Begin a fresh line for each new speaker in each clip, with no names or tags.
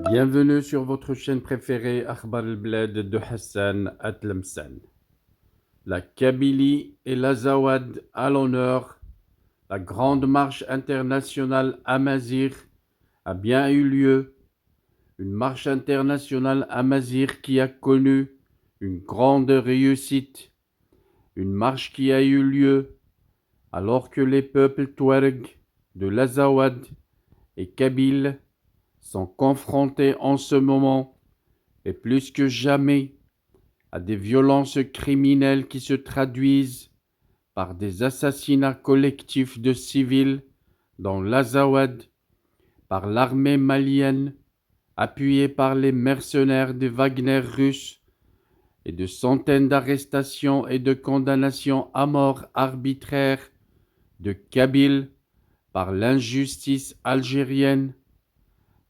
Bienvenue sur votre chaîne préférée Akhbar al-Bled de Hassan Atlemsan. La Kabylie et l'Azawad à l'honneur. La grande marche internationale Amazigh a bien eu lieu. Une marche internationale Amazigh qui a connu une grande réussite. Une marche qui a eu lieu alors que les peuples Touareg de l'Azawad et Kabyles sont confrontés en ce moment, et plus que jamais, à des violences criminelles qui se traduisent par des assassinats collectifs de civils dans l'Azawad, par l'armée malienne, appuyée par les mercenaires de Wagner russes, et de centaines d'arrestations et de condamnations à mort arbitraires de Kabyles par l'injustice algérienne.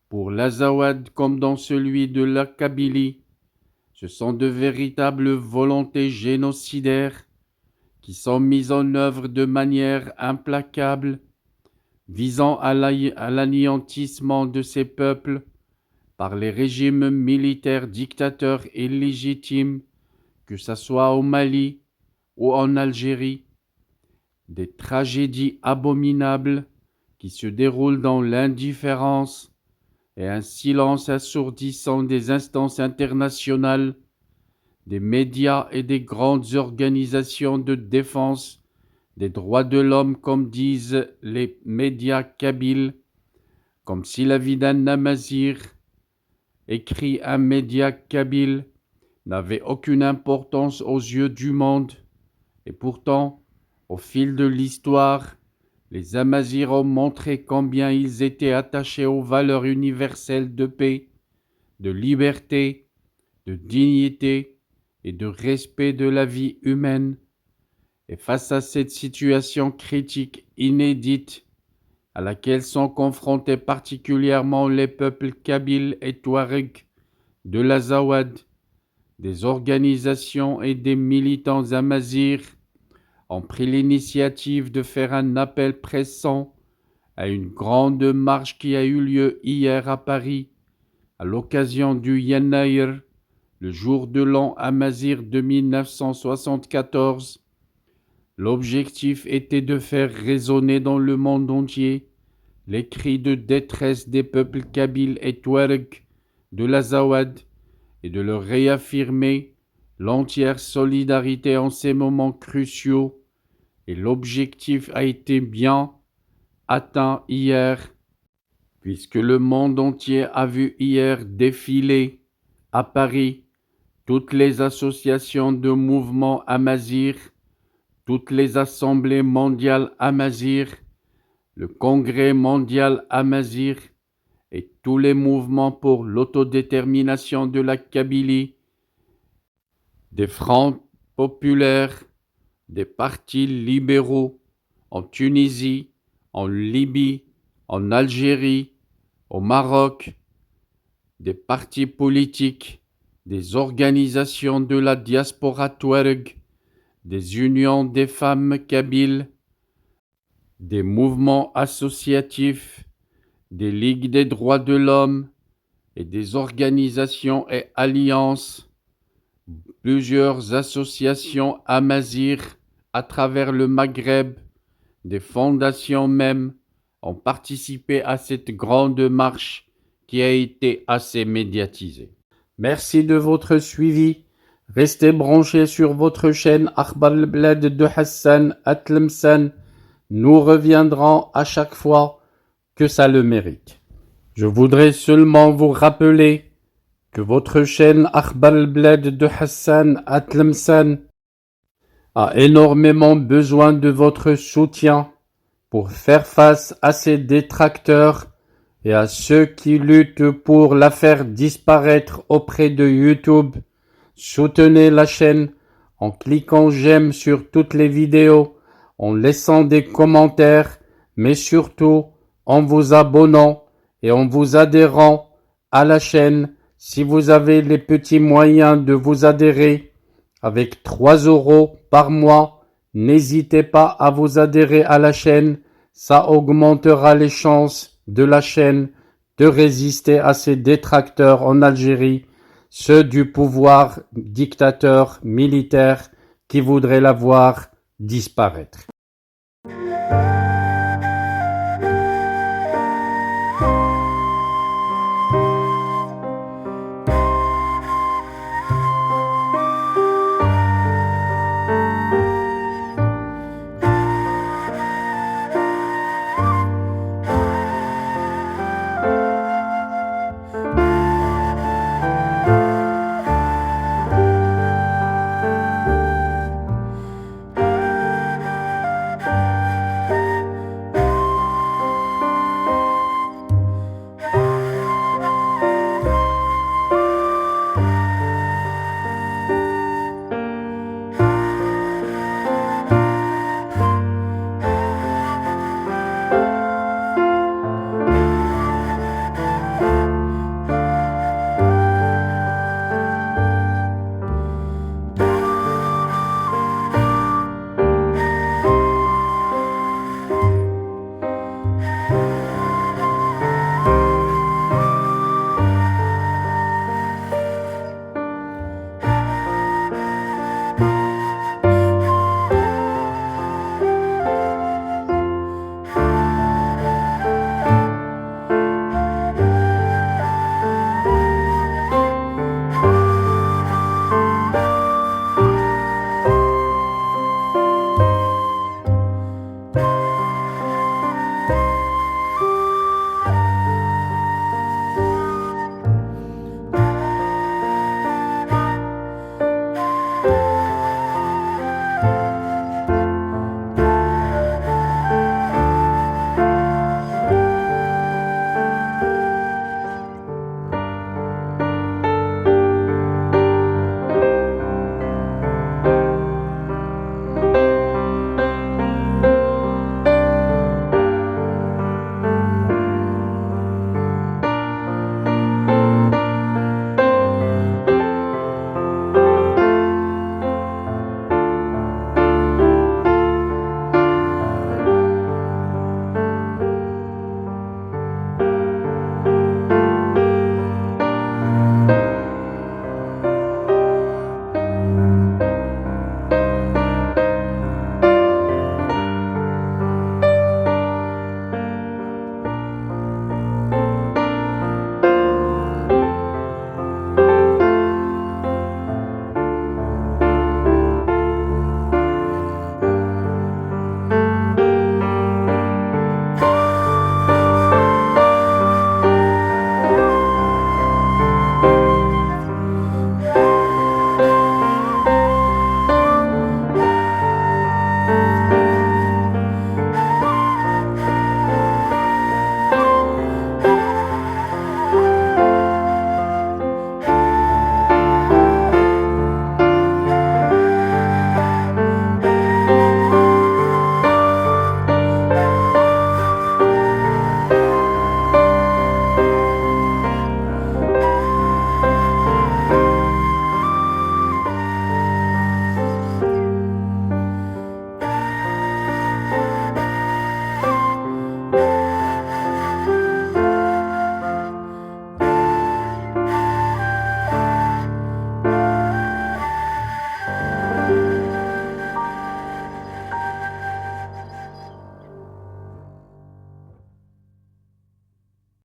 Pour l'Azawad comme dans celui de la Kabylie, ce sont de véritables volontés génocidaires qui sont mises en œuvre de manière implacable, visant à l'anéantissement de ces peuples par les régimes militaires dictateurs illégitimes, que ce soit au Mali ou en Algérie. Des tragédies abominables qui se déroulent dans l'indifférence et un silence assourdissant des instances internationales, des médias et des grandes organisations de défense des droits de l'homme, comme disent les médias kabyles, comme si la vie d'un Amazigh, écrit un média kabyle, n'avait aucune importance aux yeux du monde. Et pourtant, au fil de l'histoire, les Amazighs ont montré combien ils étaient attachés aux valeurs universelles de paix, de liberté, de dignité et de respect de la vie humaine. Et face à cette situation critique inédite à laquelle sont confrontés particulièrement les peuples kabyles et touareg de l'Azawad, des organisations et des militants amazighs ont pris l'initiative de faire un appel pressant à une grande marche qui a eu lieu hier à Paris, à l'occasion du Yannaïr, le jour de l'an Amazigh de 1974. L'objectif était de faire résonner dans le monde entier les cris de détresse des peuples kabyles et touareg de l'Azawad et de leur réaffirmer l'entière solidarité en ces moments cruciaux. Et l'objectif a été bien atteint hier, puisque le monde entier a vu hier défiler à Paris toutes les associations de mouvements amazighs, toutes les assemblées mondiales amazighs, le congrès mondial amazigh et tous les mouvements pour l'autodétermination de la Kabylie, des fronts populaires, des partis libéraux en Tunisie, en Libye, en Algérie, au Maroc, des partis politiques, des organisations de la diaspora touareg, des unions des femmes kabyles, des mouvements associatifs, des ligues des droits de l'homme et des organisations et alliances. Plusieurs associations amazighs à travers le Maghreb, des fondations même, ont participé à cette grande marche qui a été assez médiatisée. Merci de votre suivi. Restez branchés sur votre chaîne Akhbar al-Bled de Hassan Atlemsan. Nous reviendrons à chaque fois que ça le mérite. Je voudrais seulement vous rappeler que votre chaîne Akhbar al-Bled de Hassan Atlemsan a énormément besoin de votre soutien pour faire face à ces détracteurs et à ceux qui luttent pour la faire disparaître auprès de YouTube. Soutenez la chaîne en cliquant j'aime sur toutes les vidéos, en laissant des commentaires, mais surtout en vous abonnant et en vous adhérant à la chaîne. Si vous avez les petits moyens de vous adhérer avec 3 € par mois, n'hésitez pas à vous adhérer à la chaîne. Ça augmentera les chances de la chaîne de résister à ses détracteurs en Algérie, ceux du pouvoir dictateur militaire qui voudraient la voir disparaître.